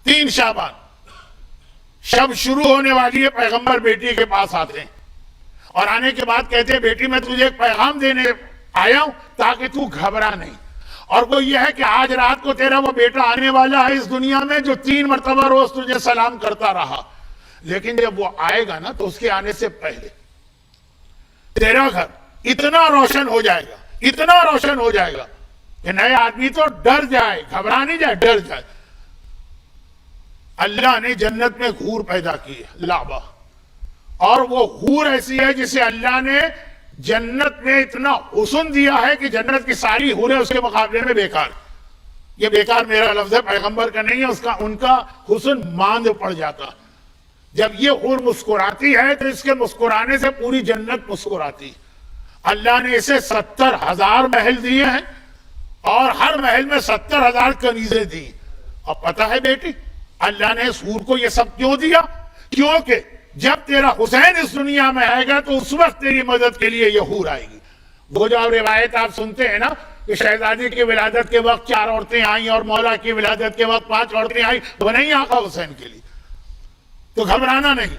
3 شعبان شب شروع ہونے والی ہے، پیغمبر بیٹی کے پاس آتے ہیں اور آنے کے بعد کہتے ہیں بیٹی میں تجھے ایک پیغام دینے آیا ہوں تاکہ تو گھبرا نہیں، اور وہ یہ ہے کہ آج رات کو تیرا وہ بیٹا آنے والا ہے اس دنیا میں جو 3 مرتبہ روز تجھے سلام کرتا رہا، لیکن جب وہ آئے گا نا تو اس کے آنے سے پہلے تیرا گھر اتنا روشن ہو جائے گا، اتنا روشن ہو جائے گا کہ نئے آدمی تو ڈر جائے، گھبرا نہیں جائے، ڈر جائے۔ اللہ نے جنت میں حور پیدا کی ہے، لعبہ، اور وہ حور ایسی ہے جسے اللہ نے جنت میں اتنا حسن دیا ہے کہ جنت کی ساری حوریں اس کے مقابلے میں بیکار۔ یہ بیکار میرا لفظ ہے، پیغمبر کا نہیں ہے، ان کا حسن ماند پڑ جاتا۔ جب یہ حور مسکراتی ہے تو اس کے مسکرانے سے پوری جنت مسکراتی۔ اللہ نے اسے 70,000 محل دیے ہیں اور ہر محل میں 70,000 کنیزیں دی۔ اور پتہ ہے بیٹی اللہ نے اس حور کو یہ سب کیوں دیا؟ کیونکہ جب تیرا حسین اس دنیا میں آئے گا تو اس وقت تیری مدد کے لیے یہ حور آئے گی۔ وہ جو روایت آپ سنتے ہیں نا کہ شہزادی کی ولادت کے وقت 4 عورتیں آئیں اور مولا کی ولادت کے وقت 5 عورتیں آئیں، وہ نہیں آقا حسین کے لیے، تو گھبرانا نہیں۔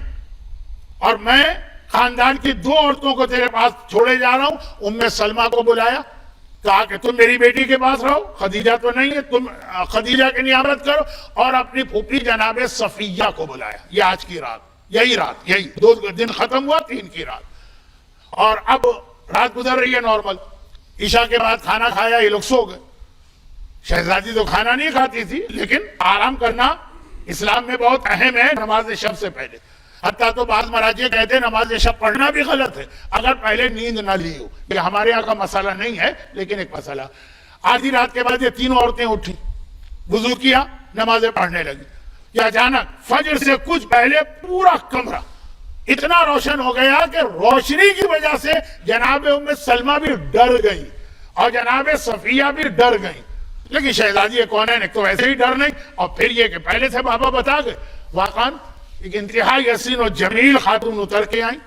اور میں خاندان کی 2 عورتوں کو تیرے پاس چھوڑے جا رہا ہوں۔ ام سلمہ کو بلایا، کہا کہ تم میری بیٹی کے پاس رہو، خدیجہ تو نہیں ہے، تم خدیجہ کی نیابت کرو، اور اپنی پھوپھی جناب صفیہ کو بلایا۔ یہ آج کی رات، یہی 2 دن ختم ہوا، 3 کی رات، اور اب رات گزر رہی ہے نارمل۔ عشاء کے بعد کھانا کھایا، یہ لوگ سو گئے۔ شہزادی تو کھانا نہیں کھاتی تھی، لیکن آرام کرنا اسلام میں بہت اہم ہے نماز شب سے پہلے۔ حتیٰ تو بعض مراجع کہتے ہیں نماز شب پڑھنا بھی غلط ہے اگر پہلے نیند نہ لی ہو۔ یہ ہمارے یہاں کا مسئلہ نہیں ہے، لیکن ایک مسئلہ۔ آدھی رات کے بعد یہ 3 عورتیں اٹھی، وضو کیا، نمازیں پڑھنے لگی، کہ اچانک فجر سے کچھ پہلے پورا کمرہ اتنا روشن ہو گیا کہ روشنی کی وجہ سے جناب ام سلمہ بھی ڈر گئی اور جناب صفیہ بھی ڈر گئی۔ لیکن شہزادی کونین ایک تو ویسے ہی ڈر نہیں، اور پھر یہ کہ پہلے سے بابا بتا گئے۔ واقعاً ایک انتہائی حسین و جمیل خاتون اتر کے آئیں،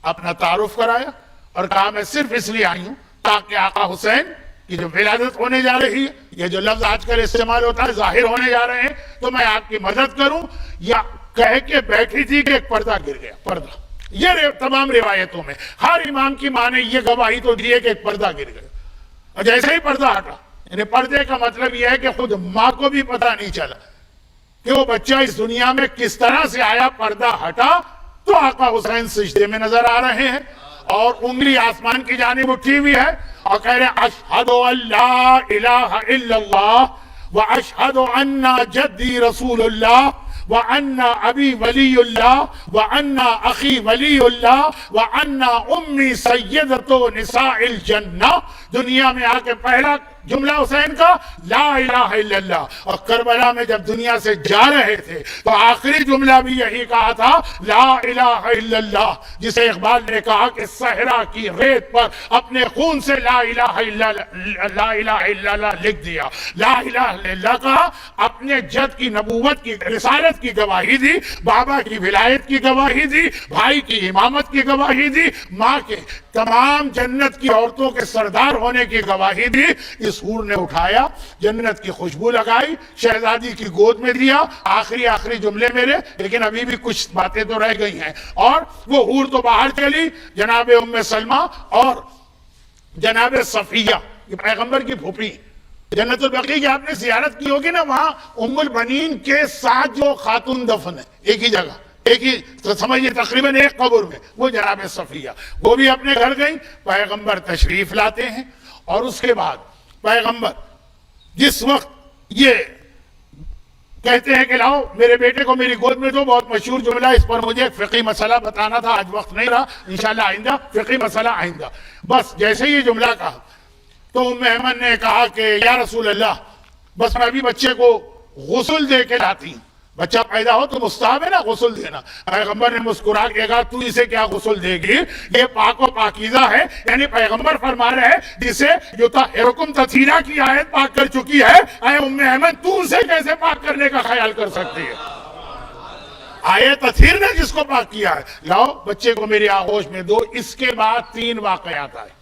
اپنا تعارف کرایا اور کہا میں صرف اس لیے آئی ہوں تاکہ آقا حسین کی جو ولادت ہونے جا رہی ہے، یہ جو لفظ آج کل استعمال ہوتا ہے ظاہر ہونے جا رہے ہیں، تو میں آپ کی مدد کروں۔ یا کہہ کے بیٹھی تھی کہ ایک پردہ گر گیا، پردہ۔ یہ تمام روایتوں میں ہر امام کی ماں نے یہ گواہی تو دی ہے کہ ایک پردہ گر گیا، اور جیسے ہی پردہ ہٹا، یعنی پردے کا مطلب یہ ہے کہ خود ماں کو بھی پتہ نہیں چلا کہ وہ بچہ اس دنیا میں کس طرح سے آیا۔ پردہ ہٹا تو آقا حسین سجدے میں نظر آ رہے ہیں اور انگلی آسمان کی جانب اٹھی ہوئی ہے اور کہہ رہے ہیں اشہد ان لا الہ الا اللہ واشہد ان جدی رسول اللہ وَأَنَّ أَبِي وَلِيُّ اللَّهِ وَأَنَّ أَخِي وَلِيُّ اللَّهِ وَأَنَّ أُمِّي سَيِّدَةُ نِسَاءِ الْجَنَّةِ۔ دنیا میں آ کے پہلا جملہ حسین کا لا الہ الا اللہ، اور کربلا میں جب دنیا سے جا رہے تھے تو آخری جملہ بھی یہی کہا تھا لا الہ الا اللہ، جسے اقبال نے کہا کہ صحرا کی ریت پر اپنے خون سے لا الہ الا اللہ لکھ دیا۔ لا الہ الا اللہ کہا، اپنے جد کی نبوت کی رسالت کی گواہی دی، بابا کی ولایت کی گواہی دی، بھائی کی امامت کی گواہی دی، ماں کے تمام جنت کی عورتوں کے سردار ہونے کی گواہی دی۔ اس حور نے اٹھایا، جنت کی خوشبو لگائی، شہزادی کی گود میں دیا۔ آخری جملے میرے، لیکن ابھی بھی کچھ باتیں تو رہ گئی ہیں۔ اور وہ حور تو باہر چلی، جناب ام سلمہ اور جناب صفیہ، یہ پیغمبر کی پھوپھی۔ جنت البقیع کی آپ نے زیارت کی ہوگی نا، وہاں ام البنین کے ساتھ جو خاتون دفن ہے ایک ہی جگہ، ایک ہی سمجھئے تقریباً ایک قبر میں، وہ جناب صفیہ، وہ بھی اپنے گھر گئی۔ پیغمبر تشریف لاتے ہیں اور اس کے بعد پیغمبر جس وقت یہ کہتے ہیں کہ لاؤ میرے بیٹے کو میری گود میں دو، بہت مشہور جملہ، اس پر مجھے ایک فقہی مسئلہ بتانا تھا، آج وقت نہیں رہا، انشاءاللہ آئندہ فقہی مسئلہ آئندہ۔ بس جیسے یہ جملہ کہا تو ام ایمن نے کہا کہ یا رسول اللہ، بس میں ابھی بچے کو غسل دے کے لاتی ہوں، بچہ پیدا ہو تو مستحب ہے نا غسل دینا۔ پیغمبر نے مسکرا کے کہا تو اسے کیا غسل دے گی، یہ پاک و پاکیزہ ہے۔ یعنی پیغمبر فرما رہے ہیں جسے یطہرکم تطہیرا کی آیت پاک کر چکی ہے، اے ام ایمن تو اسے کیسے پاک کرنے کا خیال کر سکتی ہے؟ آیت تطہیر نے جس کو پاک کیا ہے، لاؤ بچے کو میری آغوش میں دو۔ اس کے بعد 3 واقعات آئے،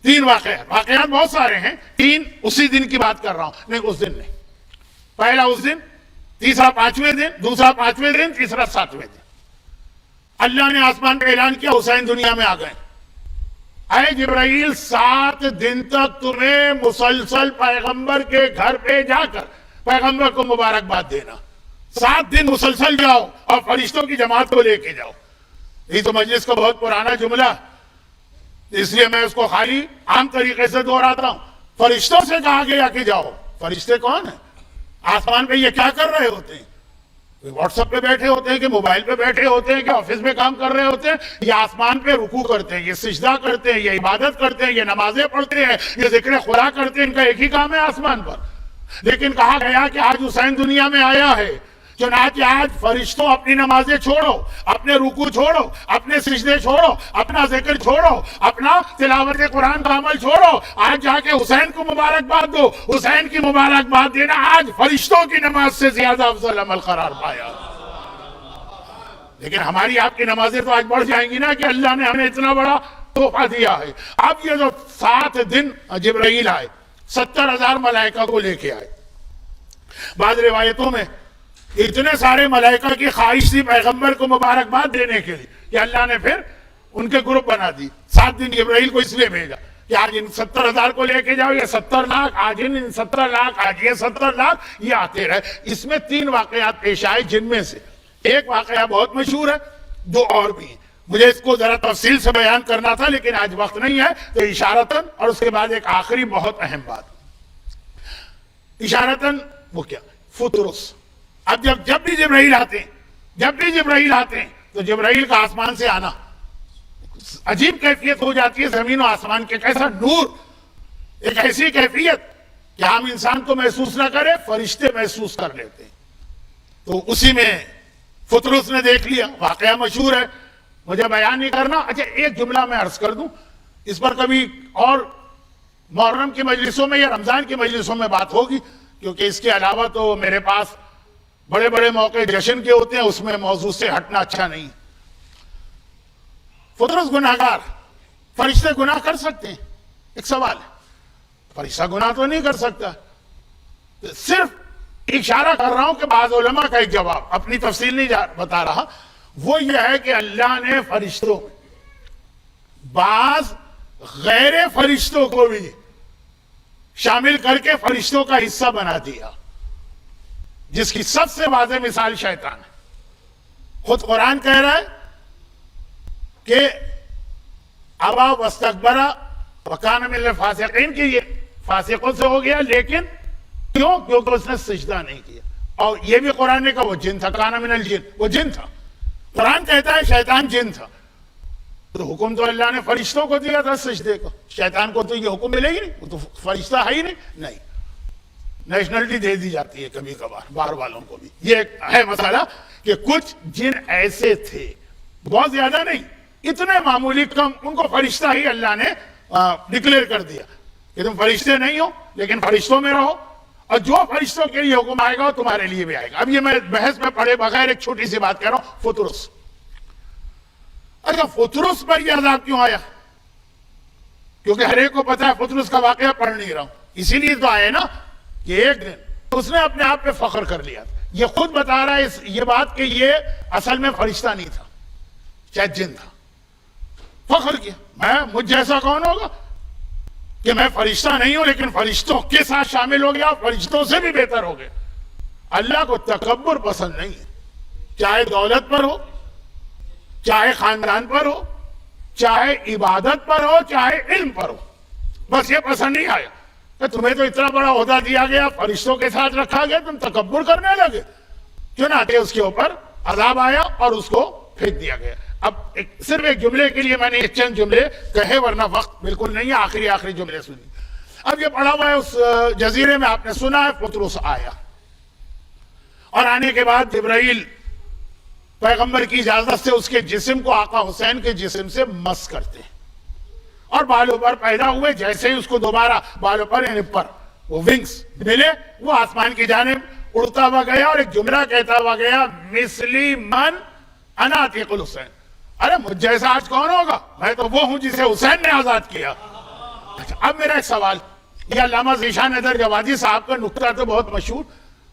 3 واقعات بہت سارے ہیں، 3 اسی دن کی بات کر رہا ہوں، نہیں اس دن نہیں۔ پہلا اس دن، تیسرا 5ویں دن، دوسرا 5ویں دن، تیسرا 7ویں دن۔ اللہ نے آسمان پہ اعلان کیا حسین دنیا میں آ گئے۔ اے جبرائیل 7 دن تک تمہیں مسلسل پیغمبر کے گھر پہ جا کر پیغمبر کو مبارکباد دینا، 7 دن مسلسل جاؤ اور فرشتوں کی جماعت کو لے کے جاؤ۔ یہ تو مجلس کا بہت پرانا جملہ، اس لیے میں اس کو خالی عام طریقے سے دہراتا ہوں۔ فرشتوں سے کہا گیا کہ جاؤ۔ فرشتے کون ہیں؟ آسمان پہ یہ کیا کر رہے ہوتے ہیں؟ واٹس ایپ پہ بیٹھے ہوتے ہیں کہ موبائل پہ بیٹھے ہوتے ہیں کہ آفس میں کام کر رہے ہوتے ہیں؟ یہ آسمان پہ رکوع کرتے ہیں، یہ سجدہ کرتے ہیں، یہ عبادت کرتے ہیں، یہ نمازیں پڑھتے ہیں، یہ ذکر خدا کرتے ہیں۔ ان کا ایک ہی کام ہے آسمان پر۔ لیکن کہا گیا کہ آج حسین دنیا میں آیا ہے، چنانچہ آج فرشتوں اپنی نمازیں چھوڑو، اپنے رکوع چھوڑو، اپنے سجدے چھوڑو، اپنا ذکر چھوڑو، اپنا تلاوت قرآن کا عمل چھوڑو، آج جا کے حسین کو مبارکباد دو۔ حسین کی مبارکباد دینا آج فرشتوں کی نماز سے زیادہ افضل عمل قرار پایا۔ لیکن ہماری آپ کی نمازیں تو آج بڑھ جائیں گی نا کہ اللہ نے ہمیں اتنا بڑا تحفہ دیا ہے۔ اب یہ جو 7 دن جبرائیل آئے، 70,000 ملائکہ کو لے کے آئے۔ بعض روایتوں میں اتنے سارے ملائکہ کی خواہش تھی پیغمبر کو مبارکباد دینے کے لیے کہ اللہ نے پھر ان کے گروپ بنا دی۔ 7 دن جبرائیل کو اس لیے بھیجا کہ آج ان 70,000 کو لے کے جاؤ، یہ 70 لاکھ، آج ان 17 لاکھ، آج یہ 70 لاکھ، یہ آتے رہے۔ اس میں 3 واقعات پیش آئے، جن میں سے ایک واقعہ بہت مشہور ہے، 2 اور بھی ہیں۔ مجھے اس کو ذرا تفصیل سے بیان کرنا تھا لیکن آج وقت نہیں ہے، تو اشارتاً، اور اس کے بعد ایک آخری بہت اہم بات اشارتاً، وہ کیا؟ فطرس۔ اب جب بھی جبرائیل آتے ہیں تو جبرائیل کا آسمان سے آنا عجیب کیفیت ہو جاتی ہے، زمین و آسمان کے کیسا نور، ایک ایسی کیفیت کہ عام انسان کو محسوس نہ کرے، فرشتے محسوس کر لیتے ہیں۔ تو اسی میں فطرس نے دیکھ لیا، واقعہ مشہور ہے، مجھے بیان نہیں کرنا۔ اچھا ایک جملہ میں عرض کر دوں، اس پر کبھی اور محرم کی مجلسوں میں یا رمضان کی مجلسوں میں بات ہوگی، کیونکہ اس کے علاوہ تو میرے پاس بڑے بڑے موقع جشن کے ہوتے ہیں، اس میں موضوع سے ہٹنا اچھا نہیں۔ فطرس گناہگار، فرشتے گناہ کر سکتے ہیں؟ ایک سوال ہے، فرشتہ گناہ تو نہیں کر سکتا۔ صرف اشارہ کر رہا ہوں کہ بعض علماء کا ایک جواب، اپنی تفصیل نہیں بتا رہا، وہ یہ ہے کہ اللہ نے فرشتوں بعض غیر فرشتوں کو بھی شامل کر کے فرشتوں کا حصہ بنا دیا، جس کی سب سے واضح مثال شیطان ہے۔ خود قرآن کہہ رہا ہے کہ ابا واستکبر وکان من الفاسقین، کہ یہ فاسقوں سے ہو گیا، لیکن کیوں؟ کیونکہ اس نے سجدہ نہیں کیا۔ اور یہ بھی قرآن نے کہا وہ جن تھا، کان من الجن، وہ جن تھا۔ قرآن کہتا ہے شیطان جن تھا، تو حکم تو اللہ نے فرشتوں کو دیا تھا سجدے کو، شیطان کو تو یہ حکم ملے گی نہیں، وہ تو فرشتہ ہے ہی نہیں۔ نیشنلٹی دے دی جاتی ہے کبھی کبھار باہر والوں کو بھی۔ یہ ہے مسئلہ کہ کچھ جن ایسے تھے، بہت زیادہ نہیں، اتنے معمولی کم، ان کو فرشتہ ہی اللہ نے ڈکلیئر کر دیا کہ تم فرشتے نہیں ہو لیکن فرشتوں میں رہو، اور جو فرشتوں کے لیے حکم آئے گا وہ تمہارے لیے بھی آئے گا۔ اب یہ میں بحث میں پڑھے بغیر ایک چھوٹی سی بات کہہ رہا ہوں، فطرس۔ اچھا فطرس پر یہ عذاب کیوں آیا؟ کیونکہ ہر ایک کو پتا ہے فطرس کا واقعہ پڑھ نہیں رہا ہوں، اسی لیے تو آئے نا کہ ایک دن اس نے اپنے آپ پہ فخر کر لیا تھا۔ یہ خود بتا رہا ہے یہ بات کہ یہ اصل میں فرشتہ نہیں تھا، شاید جن تھا۔ فخر کیا، مجھ جیسا کون ہوگا کہ میں فرشتہ نہیں ہوں لیکن فرشتوں کے ساتھ شامل ہو گیا، فرشتوں سے بھی بہتر ہو گیا۔ اللہ کو تکبر پسند نہیں ہے، چاہے دولت پر ہو، چاہے خاندان پر ہو، چاہے عبادت پر ہو، چاہے علم پر ہو۔ بس یہ پسند نہیں آیا کہ تمہیں تو اتنا بڑا عہدہ دیا گیا، فرشتوں کے ساتھ رکھا گیا، تم تکبر کرنے لگے، چنانچہ اس کے اوپر عذاب آیا اور اس کو پھینک دیا گیا۔ اب صرف ایک جملے کے لیے میں نے یہ چند جملے کہے، ورنہ وقت بالکل نہیں ہے، آخری جملے سنی۔ اب یہ پڑھا ہوا ہے اس جزیرے میں، آپ نے سنا ہے فطرس آیا، اور آنے کے بعد جبرائیل پیغمبر کی اجازت سے اس کے جسم کو آقا حسین کے جسم سے مس کرتے ہیں، اور بالوں پر پیدا ہوئے، جیسے ہی اس کو دوبارہ بالوں پر یعنی پر وہ ونگز ملے، وہ آسمان کی جانب اڑتا ہوا گیا اور ایک جملہ کہتا ہوا گیا، مثلی من انا عتیق الحسین۔ ارے مجھ جیسا آج کون ہوگا، میں تو وہ ہوں جسے حسین نے آزاد کیا۔ اب میرا ایک سوال، یہ علامہ ذیشان حیدر جوادی صاحب کا نکتہ تو بہت مشہور،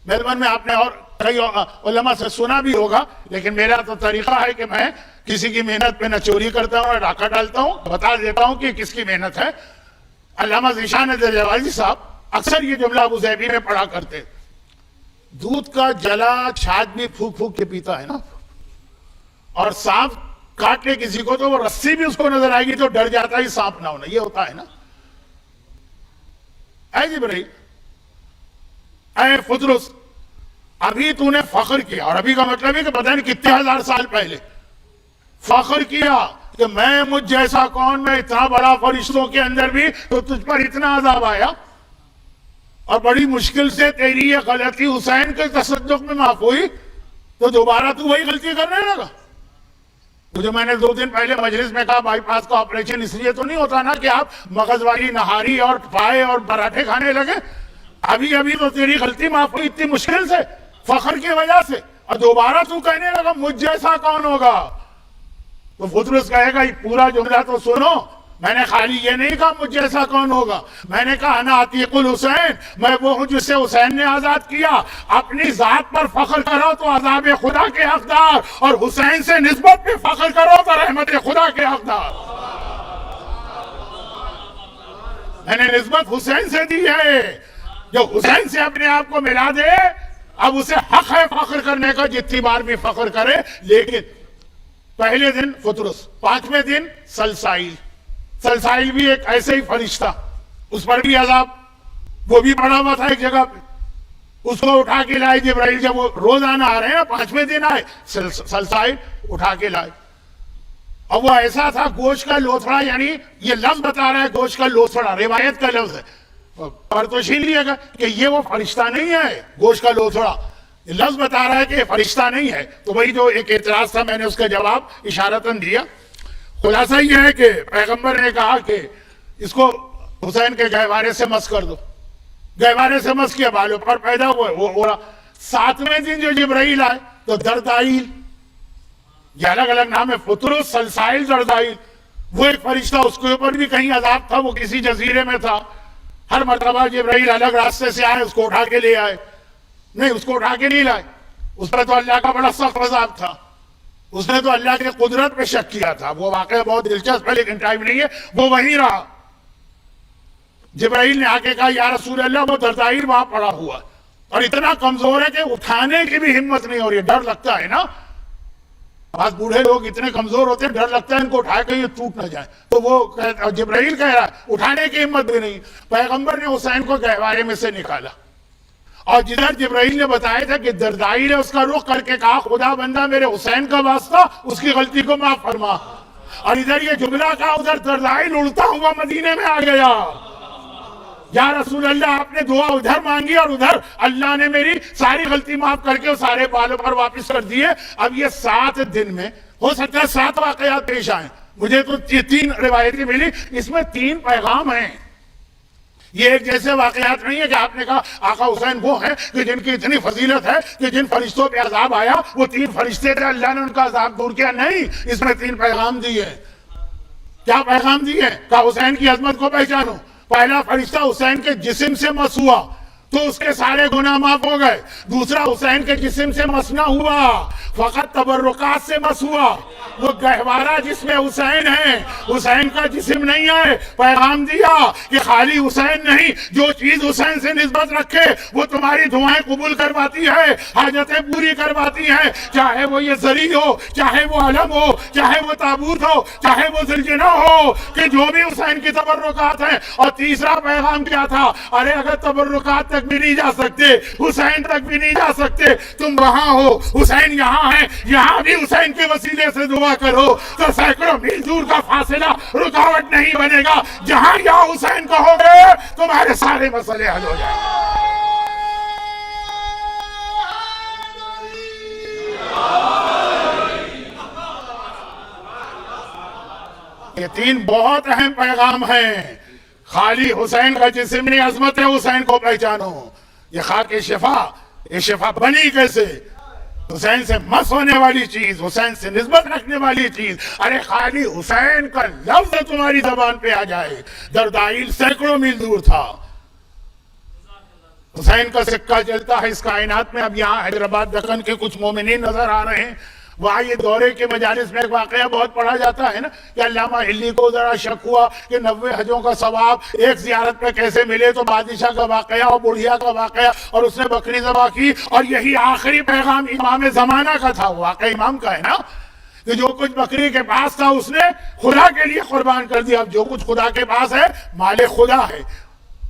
میلبرن میں آپ نے اور کئی علماء سے سنا بھی ہوگا، لیکن میرا تو طریقہ ہے کہ میں کسی کی محنت پہ نہ چوری کرتا ہوں نہ ڈاکہ ڈالتا ہوں، بتا دیتا ہوں کہ کس کی محنت ہے۔ علامہ ذیشان دہلوی صاحب اکثر یہ جملہ ابوظہبی میں پڑھا کرتے، دودھ کا جلا چھاچھ بھی پھونک پھونک کے پیتا ہے نا، اور سانپ کاٹ لے کسی کو تو وہ رسی بھی اس کو نظر آئے گی تو ڈر جاتا ہے سانپ نہ ہونا، یہ ہوتا ہے نا۔ اے جبرائیل، اے فطرس، ابھی تو نے فخر کیا، اور ابھی کا مطلب ہے کہ پتہ نہیں کتنے ہزار سال پہلے فخر کیا کہ میں مجھ جیسا کون، میں اتنا بڑا فرشتوں کے اندر بھی، تو تجھ پر اتنا عذاب آیا، اور بڑی مشکل سے تیری یہ غلطی حسین کے تصدق میں معاف ہوئی، تو دوبارہ تو وہی غلطی کرنے لگا۔ مجھے میں نے 2 دن پہلے مجلس میں کہا بائی پاس کا آپریشن اس لیے تو نہیں ہوتا نا کہ آپ مغز والی نہاری اور پائے اور پراٹھے کھانے لگے، ابھی ابھی تو تیری غلطی معاف ہوئی اتنی مشکل سے، فخر کی وجہ سے، اور دوبارہ تو کہنے لگا مجھ جیسا کون ہوگا۔ تو فطرس کہے گا یہ پورا جملہ تو سنو، میں نے خالی یہ نہیں کہا مجھ جیسا کون ہوگا، میں نے کہا انا عتیق الحسین، میں وہ ہوں جسے حسین نے آزاد کیا۔ اپنی ذات پر فخر کرو تو عذاب خدا کے حقدار، اور حسین سے نسبت پہ فخر کرو تو رحمت خدا کے حقدار۔ میں نے نسبت حسین سے دی ہے، جو حسین سے اپنے آپ کو ملا دے اب اسے حق ہے فخر کرنے کا، جتنی بار بھی فخر کرے۔ لیکن پہلے دن فطرس، 5ویں دن سلسائیل، سلسائیل بھی ایک ایسے ہی فرشتہ، اس پر بھی عذاب، وہ بھی پڑا ہوا تھا ایک جگہ پہ، اس کو اٹھا کے لائے جبرائیل، جب وہ روزانہ آ رہے ہیں 5ویں دن آئے، سلسائیل اٹھا کے لائے، اور وہ ایسا تھا گوشت کا لوتھڑا، یعنی یہ لفظ بتا رہا ہے گوشت کا لوتھڑا، روایت کا لفظ ہے، پر تو چھین لیا گا کہ یہ وہ فرشتہ نہیں ہے گوشت کا لوتھڑا، لفظ بتا رہا ہے کہ یہ فرشتہ نہیں ہے۔ تو وہی جو ایک اعتراض تھا میں نے اس کا جواب اشارتاً دیا۔ خلاصہ یہ ہے کہ پیغمبر نے کہا کہ اس کو حسین کے گہوارے سے مس کر دو، گہوارے سے مس کیا، بالوں پر پیدا ہوئے، وہ ہو رہا۔ 7ویں دن جو جبرائیل آئے تو دردائیل، یہ الگ الگ نام ہے، فطرس، سلسائیل، دردائیل، وہ ایک فرشتہ، اس کے اوپر بھی کہیں عذاب تھا، وہ کسی جزیرے میں تھا، ہر مرتبہ جبرائیل الگ راستے سے آئے، اس کو اٹھا کے لے آئے، نہیں اس کو اٹھا کے نہیں لائے، اس پر تو اللہ کا بڑا سخت عذاب تھا، اس نے تو اللہ کے قدرت پہ شک کیا تھا، وہ واقعہ بہت دلچسپ ہے لیکن ٹائم نہیں ہے، وہ وہیں رہا۔ جبرائیل نے آ کے کہا یا رسول اللہ وہ دردائیل وہاں پڑا ہوا، اور اتنا کمزور ہے کہ اٹھانے کی بھی ہمت نہیں ہو رہی، ڈر لگتا ہے نا، بعض بوڑھے لوگ اتنے کمزور ہوتے ہیں، ڈر لگتا ہے ان کو اٹھا کے یہ ٹوٹ نہ جائے، تو وہ جبرائیل کہہ رہا ہے اٹھانے کی ہمت بھی نہیں۔ پیغمبر نے حسین کو گہوارے میں سے نکالا، اور جدھر جبرائیل نے بتایا تھا کہ دردائیل ہے، اس کا رخ کر کے کہا خدا بندہ میرے حسین کا واسطہ، اس کی غلطی کو معاف فرما، اور ادھر یہ جملہ کہا، ادھر دردائیل اڑتا ہوا مدینے میں آ گیا، یا رسول اللہ آپ نے دعا ادھر مانگی اور ادھر اللہ نے میری ساری غلطی معاف کر کے سارے بالوں پر واپس کر دیے۔ اب یہ 7 دن میں ہو سکتا ہے 7 واقعات پیش آئیں، مجھے تو 3 روایتیں ملی، اس میں 3 پیغام ہیں، یہ ایک جیسے واقعات نہیں ہے کہ آپ نے کہا آقا حسین وہ ہیں کہ جن کی اتنی فضیلت ہے کہ جن فرشتوں پہ عذاب آیا وہ 3 فرشتے تھے، اللہ نے ان کا عذاب دور کیا، نہیں، اس میں 3 پیغام دیے۔ کیا پیغام دیے؟ کہا حسین کی عظمت کو پہچانو، پہلا فرشتہ حسین کے جسم سے مس ہوا تو اس کے سارے گناہ معاف ہو گئے، دوسرا حسین کے جسم سے مس نہ ہوا، فقط تبرکات سے مس ہوا، وہ گہوارہ جس میں حسین ہے، حسین کا جسم نہیں ہے، پیغام دیا کہ خالی حسین نہیں، جو چیز حسین سے نسبت رکھے وہ تمہاری دعائیں قبول کرواتی ہے، حاجتیں پوری کرواتی ہے، چاہے وہ یہ زری ہو، چاہے وہ علم ہو، چاہے وہ تابوت ہو، چاہے وہ زلجنہ ہو، کہ جو بھی حسین کی تبرکات ہیں۔ اور تیسرا پیغام کیا تھا؟ ارے اگر تبرکات تک بھی نہیں جا سکتے، حسین تک بھی نہیں جا سکتے، تم وہاں ہو، حسین یہاں ہے، یہاں بھی حسین کے وسیلے سے دعا کرو تو سینکڑوں میل دور کا فاصلہ رکاوٹ نہیں بنے گا، جہاں یا حسین کہو گے تمہارے سارے مسئلے حل ہو جائیں گے۔ یہ 3 بہت اہم پیغام ہیں، خالی حسین کا جسم نہیں، عظمت حسین کو پہچانو، یہ خاک شفا، یہ شفا بنی کیسے؟ حسین سے مس ہونے والی چیز، حسین سے نسبت رکھنے والی چیز، ارے خالی حسین کا لفظ تمہاری زبان پہ آ جائے۔ دردائیل سینکڑوں میل دور تھا، حسین کا سکہ چلتا ہے اس کائنات میں. اب یہاں حیدرآباد دکن کے کچھ مومنین نظر آ رہے ہیں. وہاں یہ دورے کے مجالس میں ایک واقعہ بہت پڑھا جاتا ہے نا کہ علامہ ہلی کو ذرا شک ہوا کہ 90 حجوں کا ثواب ایک زیارت میں کیسے ملے, تو بادشاہ کا واقعہ اور بڑھیا کا واقعہ, اور اس نے بکری ذبح کی, اور یہی آخری پیغام امام زمانہ کا تھا. واقعہ امام کا ہے نا کہ جو کچھ بکری کے پاس تھا اس نے خدا کے لیے قربان کر دیا. اب جو کچھ خدا کے پاس ہے مالک خدا ہے,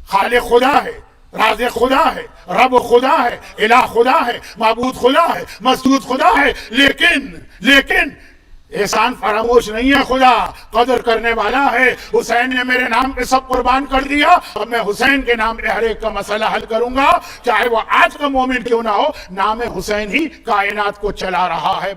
خالق خدا ہے, رازق خدا ہے, رب خدا ہے, الہ خدا ہے, معبود خدا ہے, مسجود خدا ہے. لیکن احسان فراموش نہیں ہے, خدا قدر کرنے والا ہے. حسین نے میرے نام پہ سب قربان کر دیا, اور میں حسین کے نام پہ ہر ایک کا مسئلہ حل کروں گا, چاہے وہ آج کا مومن کیوں نہ ہو. نام حسین ہی کائنات کو چلا رہا ہے.